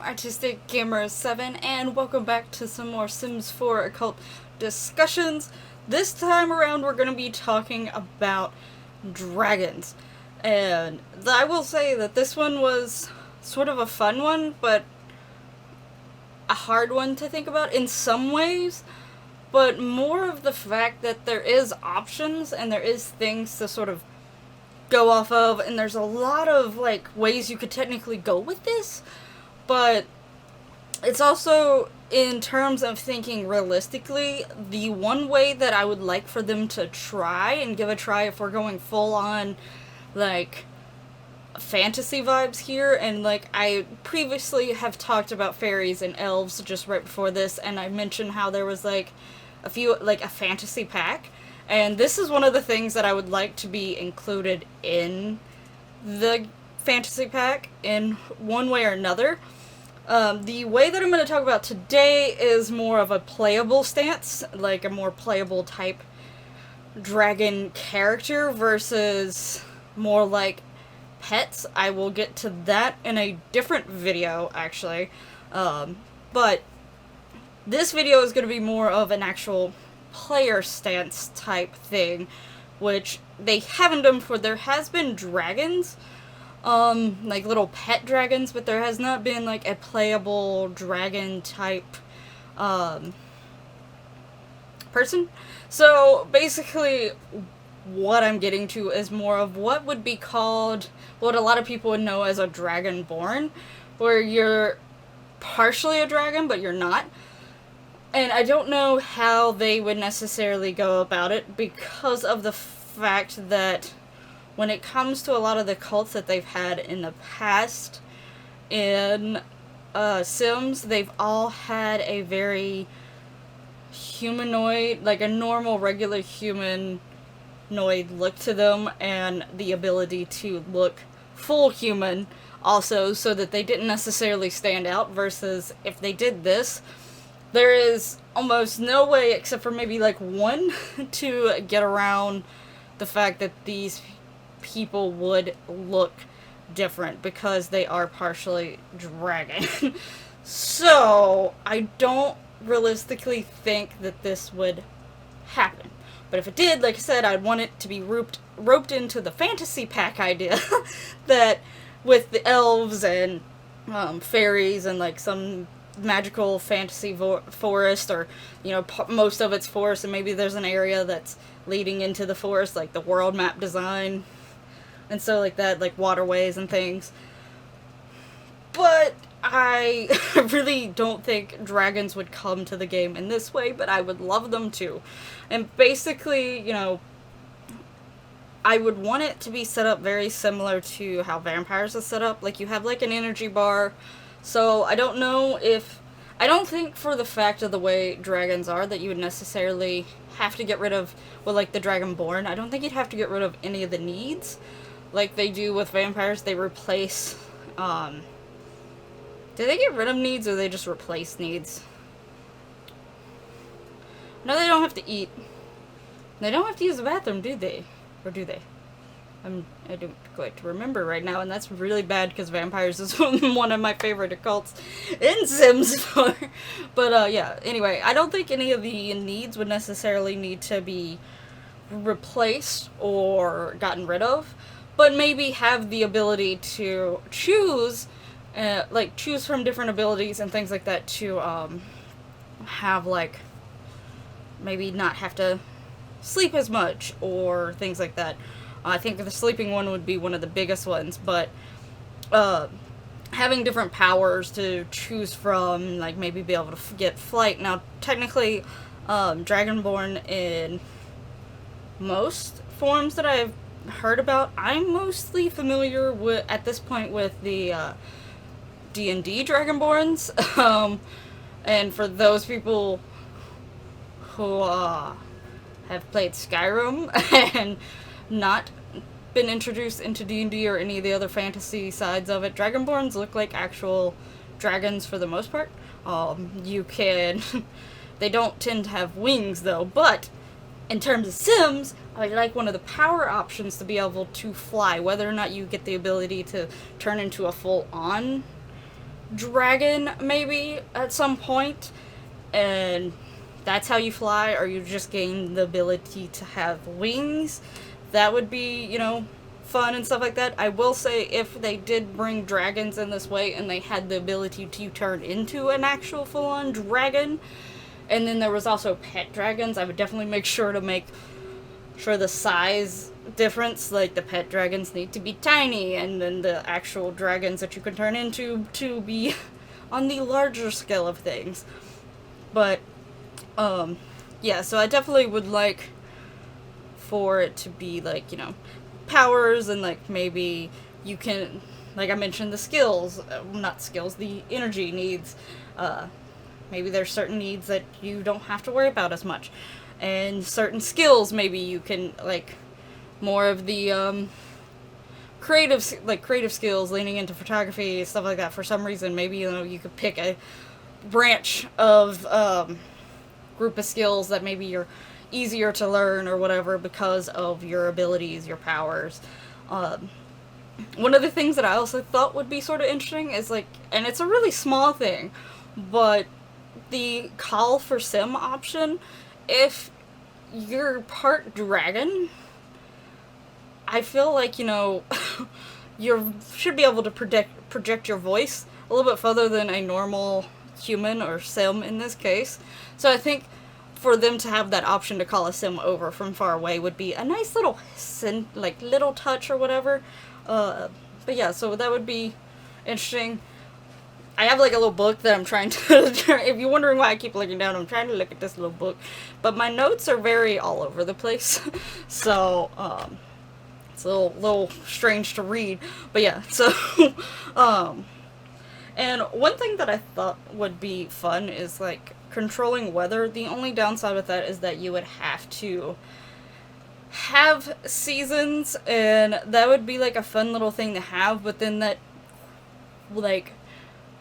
Artistic Gamer 7, and welcome back to some more Sims 4 Occult discussions. This time around we're going to be talking about dragons. And I will say that this one was sort of a fun one, but a hard one to think about in some ways. But more of the fact that there is options and there is things to sort of go off of, and there's a lot of ways you could technically go with this. But it's also, in terms of thinking realistically, the one way that I would like for them to try and give a try if we're going full on, fantasy vibes here. And, I previously have talked about fairies and elves just right before this, and I mentioned how there was, a fantasy pack. And this is one of the things that I would like to be included in the fantasy pack in one way or another. The way that I'm going to talk about today is more of a playable stance, like a more playable type dragon character versus more like pets. I will get to that in a different video, actually. But this video is going to be more of an actual player stance type thing, which they haven't done before. There has been dragons, little pet dragons, but there has not been, a playable dragon type, person. So, basically, what I'm getting to is more of what would be called, what a lot of people would know as a dragonborn, where you're partially a dragon, but you're not. And I don't know how they would necessarily go about it, because of the fact that when it comes to a lot of the cults that they've had in the past in Sims, they've all had a very humanoid, a normal, regular humanoid look to them, and the ability to look full human also, so that they didn't necessarily stand out, versus if they did this, there is almost no way, except for maybe one, to get around the fact that these people would look different because they are partially dragon. So, I don't realistically think that this would happen. But if it did, like I said, I'd want it to be roped into the fantasy pack idea that with the elves and fairies and some magical fantasy forest, or most of it's forest, and maybe there's an area that's leading into the forest, like the world map design and so that, waterways and things. But I really don't think dragons would come to the game in this way, but I would love them to. And basically, I would want it to be set up very similar to how vampires are set up. You have an energy bar. So I don't know if, I don't think for the fact of the way dragons are that you would necessarily have to get rid of, well, the Dragonborn, I don't think you'd have to get rid of any of the needs like they do with vampires. They replace, do they get rid of needs, or they just replace needs? No, they don't have to eat. They don't have to use the bathroom, do they? Or do they? I don't quite remember right now, and that's really bad because vampires is one of my favorite occults in Sims 4. But, yeah, anyway, I don't think any of the needs would necessarily need to be replaced or gotten rid of, but maybe have the ability to choose, choose from different abilities and things like that to, have, maybe not have to sleep as much, or things like that. I think the sleeping one would be one of the biggest ones, but having different powers to choose from, maybe be able to get flight. Now, technically, Dragonborn in most forms that I've heard about, I'm mostly familiar with, at this point, with the D&D Dragonborns. And for those people who have played Skyrim and not been introduced into D&D or any of the other fantasy sides of it, Dragonborns look like actual dragons for the most part. You can... They don't tend to have wings, though, but in terms of Sims, I like one of the power options to be able to fly, whether or not you get the ability to turn into a full-on dragon maybe at some point, and that's how you fly, or you just gain the ability to have wings. That would be, fun and stuff like that. I will say, if they did bring dragons in this way and they had the ability to turn into an actual full on dragon, and then there was also pet dragons, I would definitely make sure to make sure the size difference, like the pet dragons need to be tiny, and then the actual dragons that you can turn into to be on the larger scale of things. But yeah, so I definitely would like for it to be like, powers, and like maybe you can, like I mentioned, the skills, not skills, the energy needs. Maybe there's certain needs that you don't have to worry about as much, and certain skills maybe you can, like, more of the creative skills, leaning into photography, stuff like that. For some reason, maybe you could pick a branch of group of skills that maybe you're easier to learn or whatever because of your abilities, your powers. One of the things that I also thought would be sort of interesting is, like, and it's a really small thing, but the call for sim option, if you're part dragon, I feel like, you should be able to project your voice a little bit further than a normal human or sim in this case. So I think for them to have that option to call a sim over from far away would be a nice little little touch or whatever. But yeah, so that would be interesting. I have like a little book that I'm trying to. If you're wondering why I keep looking down, I'm trying to look at this little book, but my notes are very all over the place, so it's a little strange to read. But yeah, so and one thing that I thought would be fun is like controlling weather. The only downside with that is that you would have to have seasons, and that would be like a fun little thing to have, but then that like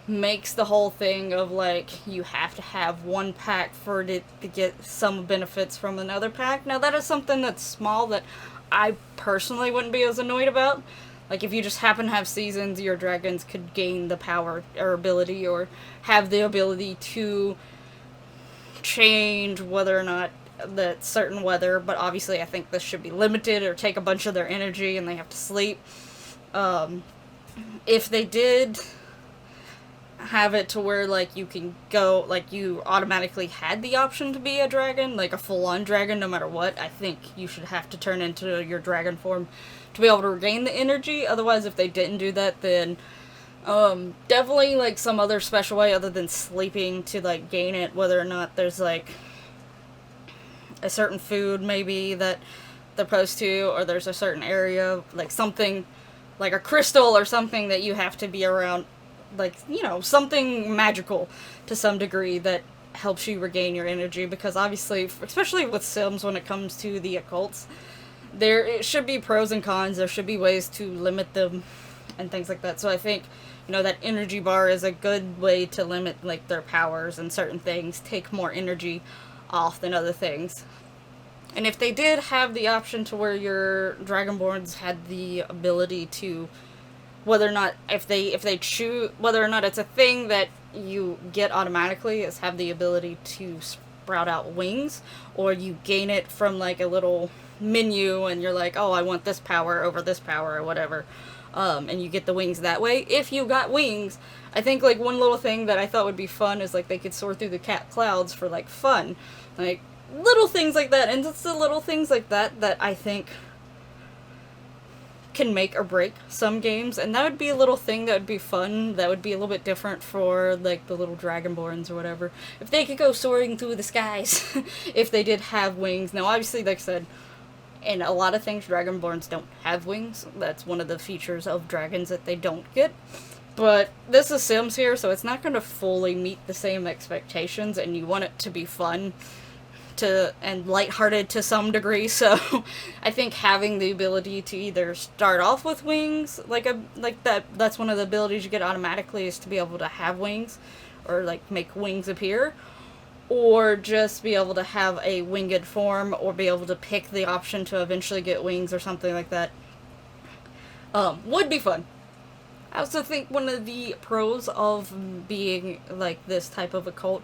makes the whole thing of like you have to have one pack for it to get some benefits from another pack. Now that is something that's small that I personally wouldn't be as annoyed about. Like, if you just happen to have seasons, your dragons could gain the power or ability, or have the ability to change whether or not that certain weather, but obviously I think this should be limited or take a bunch of their energy and they have to sleep. If they did have it to where like you can go, like you automatically had the option to be a dragon, like a full-on dragon no matter what, I think you should have to turn into your dragon form to be able to regain the energy. Otherwise, if they didn't do that, then definitely like some other special way other than sleeping to like gain it, whether or not there's like a certain food maybe that they're supposed to, or there's a certain area, like something like a crystal or something that you have to be around, like, something magical to some degree that helps you regain your energy. Because obviously, especially with Sims, when it comes to the occults, it should be pros and cons. There should be ways to limit them and things like that. So I think, that energy bar is a good way to limit like their powers, and certain things take more energy off than other things. And if they did have the option to where your Dragonborns had the ability to, whether or not, if they choose, whether or not it's a thing that you get automatically, is have the ability to sprout out wings, or you gain it from like a little menu and you're like, oh, I want this power over this power or whatever, and you get the wings that way. If you got wings, I think like one little thing that I thought would be fun is like they could soar through the clouds for like fun, like little things like that. And it's the little things like that that I think can make or break some games, and that would be a little thing that would be fun, that would be a little bit different for like the little Dragonborns or whatever, if they could go soaring through the skies. If they did have wings. Now obviously, like I said, in a lot of things Dragonborns don't have wings. That's one of the features of dragons that they don't get. But this is Sims here, so it's not going to fully meet the same expectations, and you want it to be fun and lighthearted to some degree. So I think having the ability to either start off with wings, like that's one of the abilities you get automatically, is to be able to have wings, or like make wings appear, or just be able to have a winged form, or be able to pick the option to eventually get wings or something like that, would be fun. I also think one of the pros of being like this type of a cult,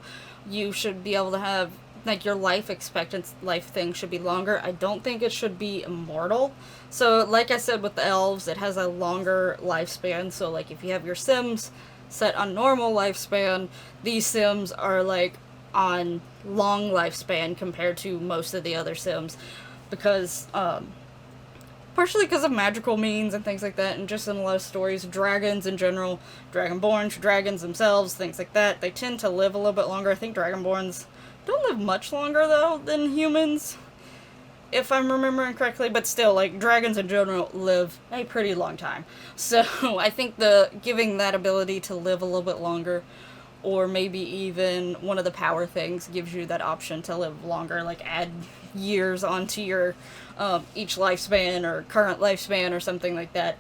you should be able to have like your life expectancy life thing should be longer. I don't think it should be immortal. So like I said with the elves, it has a longer lifespan. So like if you have your Sims set on normal lifespan, these Sims are like on long lifespan compared to most of the other Sims because partially because of magical means and things like that, and just in a lot of stories, dragons in general, dragonborns, dragons themselves, things like that, they tend to live a little bit longer. I think dragonborns don't live much longer, though, than humans, if I'm remembering correctly, but still, like, dragons in general live a pretty long time. So, I think the giving that ability to live a little bit longer, or maybe even one of the power things gives you that option to live longer, like add years onto your each lifespan or current lifespan or something like that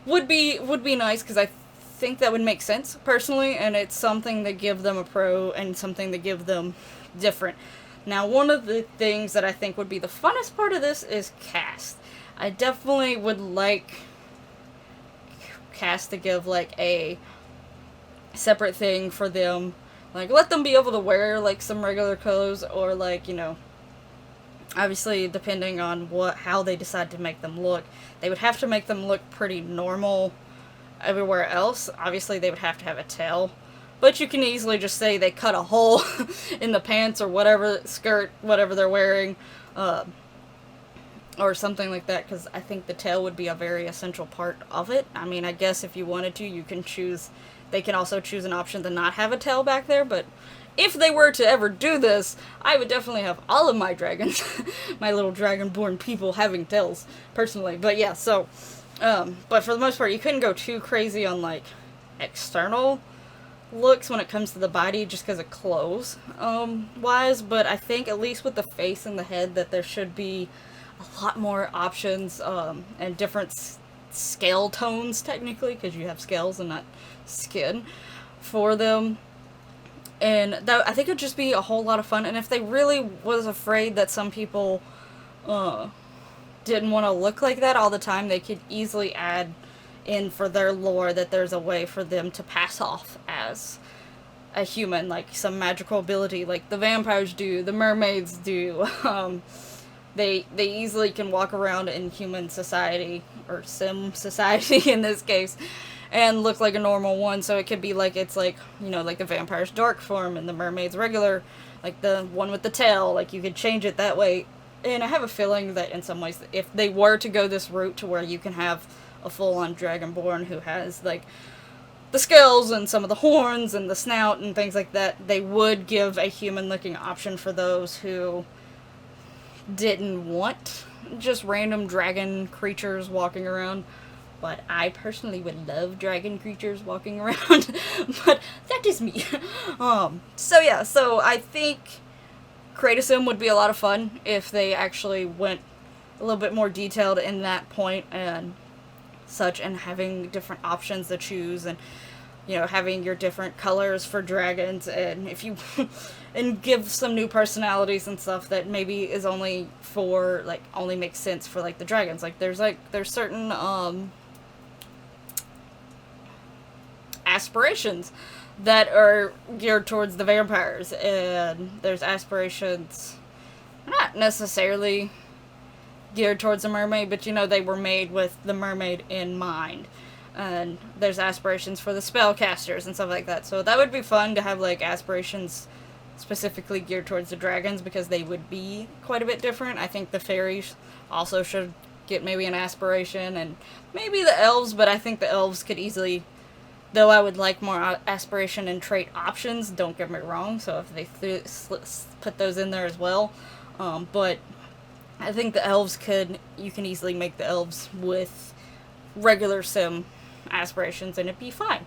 would be nice because I think that would make sense personally, and it's something that give them a pro and something that give them different. Now, one of the things that I think would be the funnest part of this is cast. I definitely would like cast to give like a separate thing for them. Like, let them be able to wear, like, some regular clothes, or, like, you know, obviously, depending on how they decide to make them look, they would have to make them look pretty normal everywhere else. Obviously, they would have to have a tail. But you can easily just say they cut a hole in the pants or whatever, skirt, whatever they're wearing, or something like that, because I think the tail would be a very essential part of it. I mean, I guess if you wanted to, you can choose. They can also choose an option to not have a tail back there, but if they were to ever do this, I would definitely have all of my dragons, my little dragonborn people, having tails, personally. But yeah, so, but for the most part, you couldn't go too crazy on, like, external looks when it comes to the body, just because of clothes, wise, but I think at least with the face and the head that there should be a lot more options, and different scale tones, technically, because you have scales and not skin for them. And that, I think, it'd just be a whole lot of fun. And if they really was afraid that some people didn't want to look like that all the time, they could easily add in for their lore that there's a way for them to pass off as a human, like some magical ability, like the vampires do, the mermaids do. They easily can walk around in human society, or sim society in this case, and look like a normal one. So it could be like, it's like, you know, like the vampire's dark form and the mermaid's regular, like the one with the tail, like you could change it that way. And I have a feeling that in some ways, if they were to go this route to where you can have a full-on dragonborn who has like the scales and some of the horns and the snout and things like that, they would give a human-looking option for those who didn't want just random dragon creatures walking around. But I personally would love dragon creatures walking around. But that is me. So yeah, so I think Kratos would be a lot of fun if they actually went a little bit more detailed in that point and such, and having different options to choose, and, you know, having your different colors for dragons, and if you and give some new personalities and stuff that maybe is only for, like, only makes sense for, like, the dragons. Like, there's certain aspirations that are geared towards the vampires, and there's aspirations not necessarily geared towards the mermaid, but, you know, they were made with the mermaid in mind. And there's aspirations for the spellcasters and stuff like that. So that would be fun to have, like, aspirations specifically geared towards the dragons, because they would be quite a bit different. I think the fairies also should get maybe an aspiration, and maybe the elves, but I think the elves could easily, though I would like more aspiration and trait options, don't get me wrong, so if they put those in there as well. But I think the elves you can easily make the elves with regular sim aspirations, and it'd be fine.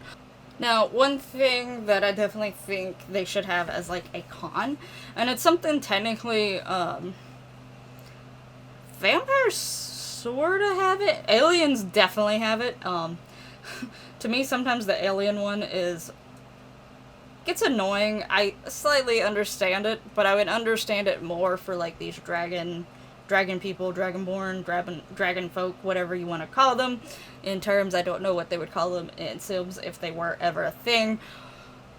Now, one thing that I definitely think they should have as, like, a con, and it's something technically, vampires sorta have it, aliens definitely have it. To me, sometimes the alien one gets annoying. I slightly understand it, but I would understand it more for, like, these dragon dragon people, dragonborn, dragon folk, whatever you want to call them. In terms, I don't know what they would call them in Sims if they were ever a thing.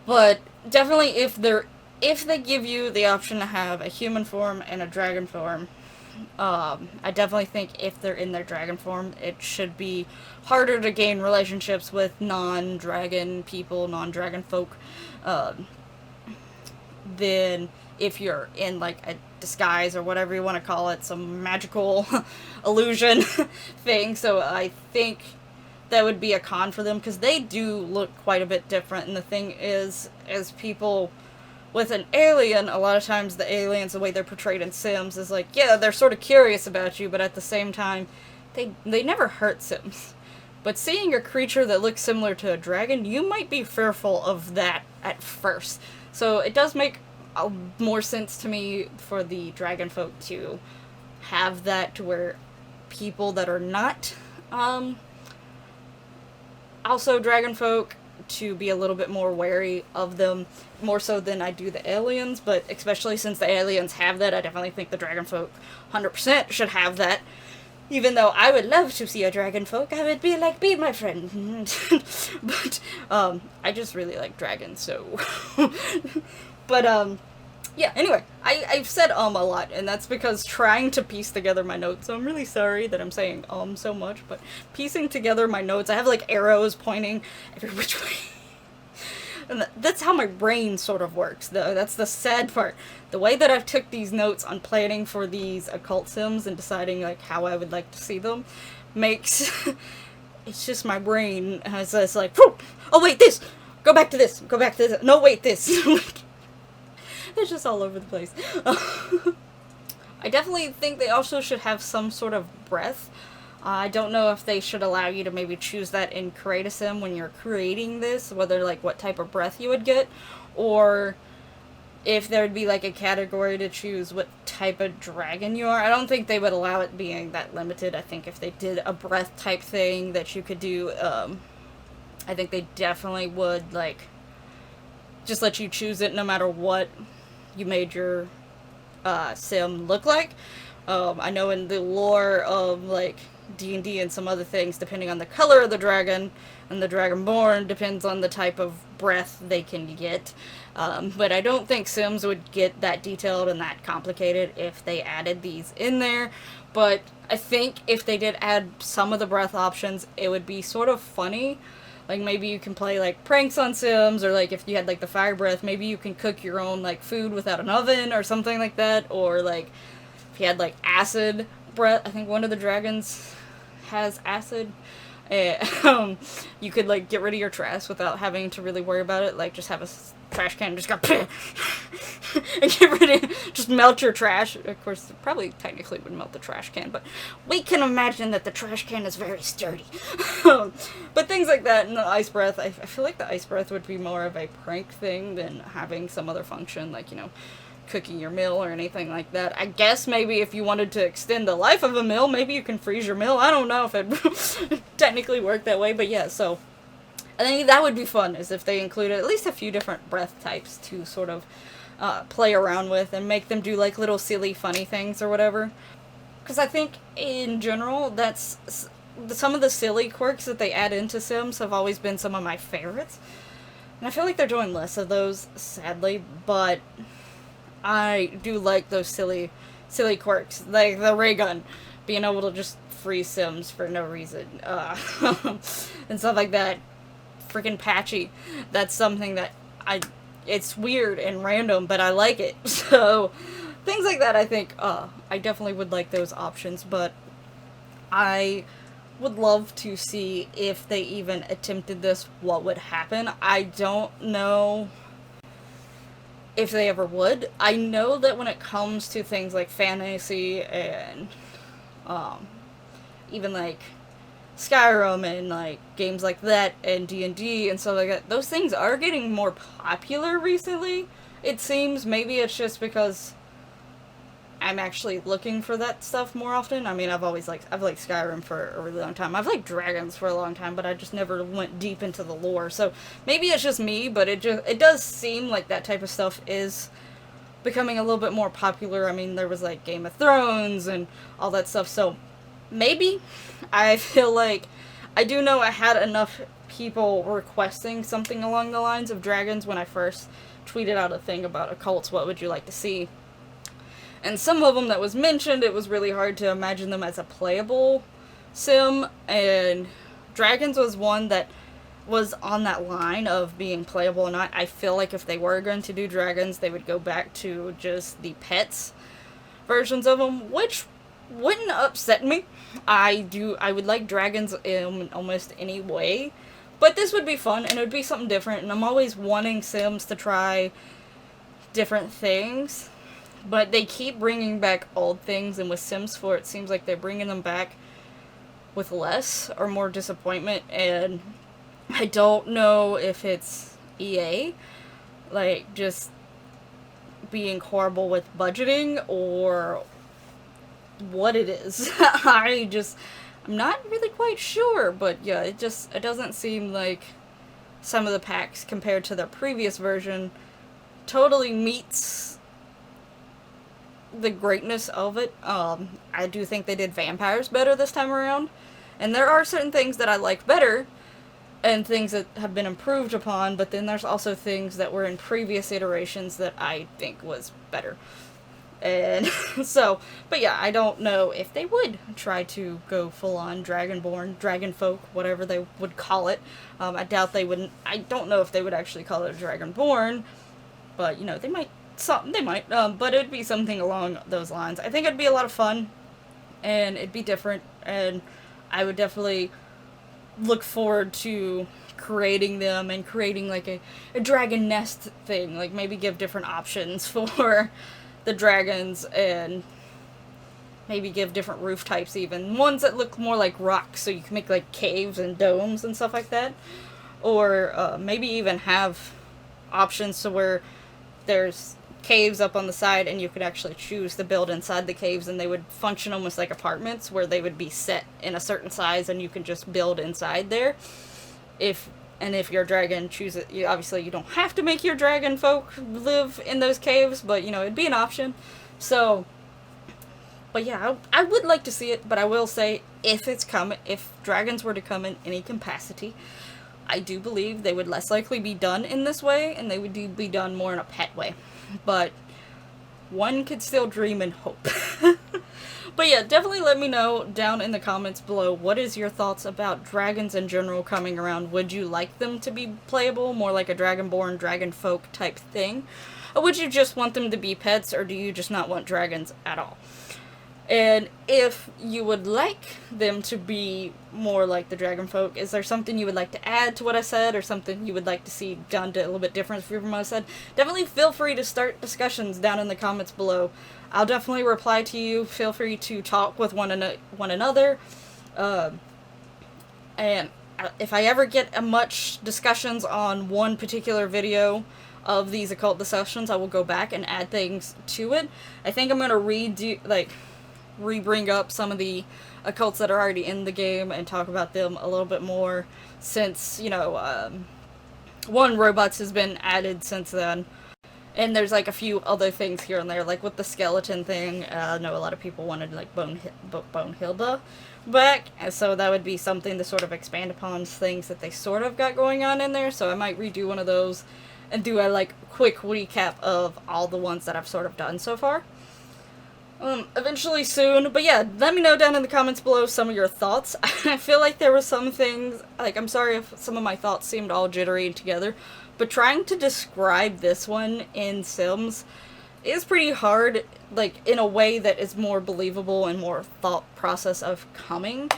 But definitely, if they give you the option to have a human form and a dragon form, I definitely think if they're in their dragon form, it should be harder to gain relationships with non-dragon people, non-dragon folk, than if you're in like a disguise or whatever you want to call it, some magical illusion thing. So I think that would be a con for them because they do look quite a bit different. And the thing is, as people with an alien, a lot of times the aliens, the way they're portrayed in Sims, is like, yeah, they're sort of curious about you, but at the same time, they never hurt Sims. But seeing a creature that looks similar to a dragon, you might be fearful of that at first. So it does make more sense to me for the dragon folk to have that, to where people that are not also dragon folk to be a little bit more wary of them, more so than I do the aliens. But especially since the aliens have that, I definitely think the dragon folk 100% should have that. Even though I would love to see a dragon folk, I would be like, be my friend. But I just really like dragons, so but yeah, anyway, I've said a lot, and that's because trying to piece together my notes, so I'm really sorry that I'm saying so much, but piecing together my notes, I have like arrows pointing every which way. And that's how my brain sort of works, though. That's the sad part. The way that I've took these notes on planning for these occult sims and deciding like how I would like to see them makes it's just my brain has this like, oh wait, this, go back to this, no wait, this. It's just all over the place. I definitely think they also should have some sort of breath. I don't know if they should allow you to maybe choose that in Create a Sim when you're creating this, whether like what type of breath you would get, or if there would be like a category to choose what type of dragon you are. I don't think they would allow it being that limited. I think if they did a breath type thing that you could do, I think they definitely would like just let you choose it no matter what you made your sim look like. I know in the lore of like D&D and some other things, depending on the color of the dragon and the dragonborn depends on the type of breath they can get. But I don't think Sims would get that detailed and that complicated if they added these in there. But I think if they did add some of the breath options, it would be sort of funny. Like maybe you can play like pranks on Sims, or like if you had like the fire breath, maybe you can cook your own like food without an oven or something like that. Or like if you had like acid breath, I think one of the dragons has acid. You could like get rid of your trash without having to really worry about it. Like just have a trash can and just go and get rid of, just melt your trash. Of course, it probably technically would melt the trash can, but we can imagine that the trash can is very sturdy. But things like that, and the ice breath, I feel like the ice breath would be more of a prank thing than having some other function, like, you know, cooking your meal or anything like that. I guess maybe if you wanted to extend the life of a meal, maybe you can freeze your meal. I don't know if it technically worked that way, but yeah, so I think that would be fun, is if they included at least a few different breath types to sort of play around with and make them do like little silly funny things or whatever. Because I think in general that's some of the silly quirks that they add into Sims have always been some of my favorites, and I feel like they're doing less of those, sadly, but I do like those silly quirks, like the ray gun, being able to just freeze Sims for no reason, and stuff like that. Freaking patchy. That's something that it's weird and random, but I like it. So things like that, I think, I definitely would like those options, but I would love to see if they even attempted this, what would happen. I don't know if they ever would. I know that when it comes to things like fantasy and even like Skyrim and like games like that and D&D and stuff like that, those things are getting more popular recently. It seems maybe it's just because I'm actually looking for that stuff more often. I mean, I've liked Skyrim for a really long time. I've liked dragons for a long time, but I just never went deep into the lore. So maybe it's just me, but it does seem like that type of stuff is becoming a little bit more popular. I mean, there was like Game of Thrones and all that stuff, so maybe. I feel like I do know I had enough people requesting something along the lines of dragons when I first tweeted out a thing about occults, what would you like to see? And some of them that was mentioned, it was really hard to imagine them as a playable sim, and dragons was one that was on that line of being playable or not. I feel like if they were going to do dragons, they would go back to just the pets versions of them, which wouldn't upset me. I would like dragons in almost any way, but this would be fun, and it would be something different, and I'm always wanting Sims to try different things, but they keep bringing back old things, and with Sims 4, it seems like they're bringing them back with less or more disappointment, and I don't know if it's EA, like, just being horrible with budgeting, or what it is. I'm not really quite sure, but yeah, it doesn't seem like some of the packs compared to the previous version totally meets the greatness of it. I do think they did vampires better this time around, and there are certain things that I like better and things that have been improved upon, but then there's also things that were in previous iterations that I think was better. And so, but yeah, I don't know if they would try to go full-on Dragonborn, Dragonfolk, whatever they would call it. I doubt they wouldn't. I don't know if they would actually call it a Dragonborn, but, you know, they might. But it would be something along those lines. I think it'd be a lot of fun, and it'd be different, and I would definitely look forward to creating them and creating, like, a dragon nest thing. Like, maybe give different options for the dragons, and maybe give different roof types even. Ones that look more like rocks, so you can make like caves and domes and stuff like that. Or maybe even have options to where there's caves up on the side and you could actually choose to build inside the caves, and they would function almost like apartments where they would be set in a certain size and you can just build inside there. If your dragon chooses, obviously you don't have to make your dragon folk live in those caves, but, you know, it'd be an option. So, but yeah, I would like to see it, but I will say, if dragons were to come in any capacity, I do believe they would less likely be done in this way, and they would be done more in a pet way. But one could still dream and hope. But yeah, definitely let me know down in the comments below, what is your thoughts about dragons in general coming around? Would you like them to be playable, more like a Dragonborn, Dragonfolk type thing? Or would you just want them to be pets, or do you just not want dragons at all? And if you would like them to be more like the Dragonfolk, is there something you would like to add to what I said, or something you would like to see done to a little bit different from what I said? Definitely feel free to start discussions down in the comments below. I'll definitely reply to you. Feel free to talk with one another. And if I ever get much discussions on one particular video of these occult discussions, I will go back and add things to it. I think I'm going to re-bring up some of the occults that are already in the game and talk about them a little bit more, since, you know, robots has been added since then. And there's, like, a few other things here and there, like with the skeleton thing. I know a lot of people wanted, like, Bonehilda back, and so that would be something to sort of expand upon things that they sort of got going on in there, so I might redo one of those and do a, like, quick recap of all the ones that I've sort of done so far. Eventually soon, but yeah, let me know down in the comments below some of your thoughts. I feel like there were some things, like, I'm sorry if some of my thoughts seemed all jittery together, but trying to describe this one in Sims is pretty hard, like, in a way that is more believable and more thought process of coming,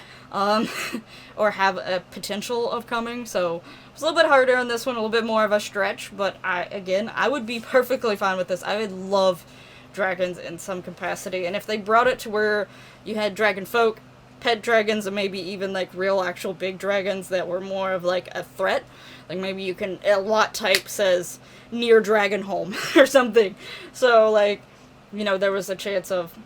or have a potential of coming, so it's a little bit harder on this one, a little bit more of a stretch, but I would be perfectly fine with this. I would love dragons in some capacity, and if they brought it to where you had dragon folk, pet dragons, and maybe even like real actual big dragons that were more of like a threat, like maybe a lot type says near dragon home or something, so like, you know, there was a chance of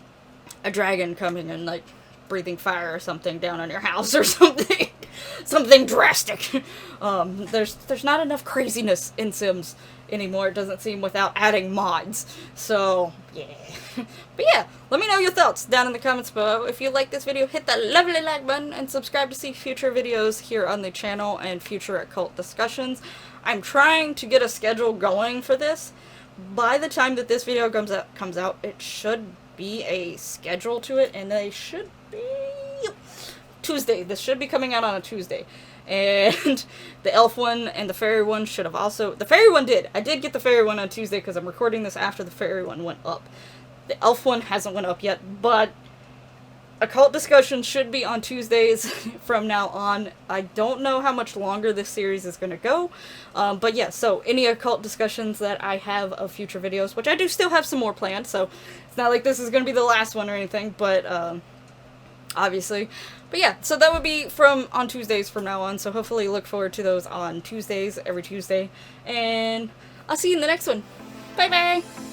a dragon coming and like breathing fire or something down on your house or something drastic. There's not enough craziness in Sims anymore, it doesn't seem, without adding mods. So, yeah. But yeah, let me know your thoughts down in the comments below. If you like this video, hit that lovely like button and subscribe to see future videos here on the channel and future occult discussions. I'm trying to get a schedule going for this. By the time that this video comes out, it should be a schedule to it, and they should be Tuesday. This should be coming out on a Tuesday. And the elf one and the fairy one should have also... The fairy one did. I did get the fairy one on Tuesday because I'm recording this after the fairy one went up. The elf one hasn't went up yet, but occult discussion should be on Tuesdays from now on. I don't know how much longer this series is going to go, but yeah, so any occult discussions that I have of future videos, which I do still have some more planned, so it's not like this is going to be the last one or anything, but obviously. But yeah, so that would be on Tuesdays from now on, so hopefully look forward to those on Tuesdays, every Tuesday, and I'll see you in the next one. Bye bye!